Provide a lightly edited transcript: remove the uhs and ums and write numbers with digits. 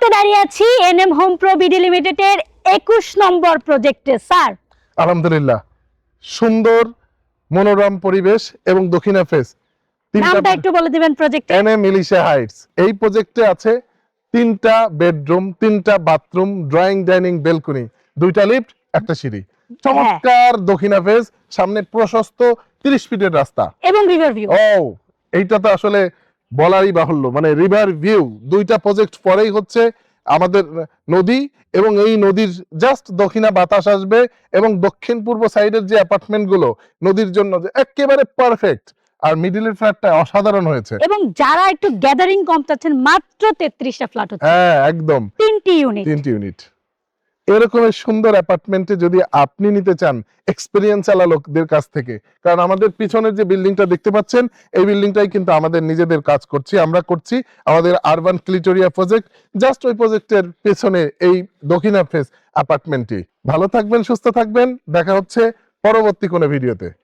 মুহূর্তে দাঁড়িয়ে আছি এনএম হোম প্রো বিডি লিমিটেডের 21 নম্বর প্রজেক্টে। স্যার, আলহামদুলিল্লাহ, সুন্দর মনোরম পরিবেশ এবং দক্ষিণা ফেস। নামটা একটু বলে দিবেন প্রজেক্টে। NM Ilisha Heights. এই প্রজেক্টে আছে 3টা বেডরুম, 3টা বাথরুম, ড্রয়িং ডাইনিং বেলকনি, 2টা লিফট, একটা সিঁড়ি। চমৎকার দক্ষিণা ফেস, সামনে প্রশস্ত 30 ফিটের রাস্তা এবং রিভার ভিউ। এইটা তো আসলে বলারই বাহুল্য, মানে রিভার ভিউ। 2টা প্রজেক্ট পরেই হচ্ছে আমাদের নদী, এবং এই নদীর জাস্ট দক্ষিণা বাতাস আসবে, এবং দক্ষিণ পূর্ব সাইডের যে অ্যাপার্টমেন্ট গুলো নদীর জন্য একেবারে পারফেক্ট। আর মিডিলের ফ্ল্যাটটা অসাধারণ হয়েছে। এবং যারা একটু গ্যাদারিং কম চাচ্ছেন, মাত্র 33টা ফ্ল্যাট হচ্ছে। হ্যাঁ, একদম 3টি ইউনিট। 3টি ইউনিট। এরকমের সুন্দর অ্যাপার্টমেন্টে যদি আপনি নিতে চান এক্সপেরিয়েন্স আলা লোকদের কাছ থেকে, কারণ আমাদের পিছনের যে বিল্ডিংটা দেখতে পাচ্ছেন, এই বিল্ডিংটাই কিন্তু আমাদের নিজেদের কাজ করছি, আমরা করছি আমাদের আরবান ক্লিটোরিয়া প্রজেক্ট। জাস্ট ওই প্রজেক্টের পেছনে এই দক্ষিণা ফেস অ্যাপার্টমেন্টটি। ভালো থাকবেন, সুস্থ থাকবেন, দেখা হচ্ছে পরবর্তী কোনো ভিডিওতে।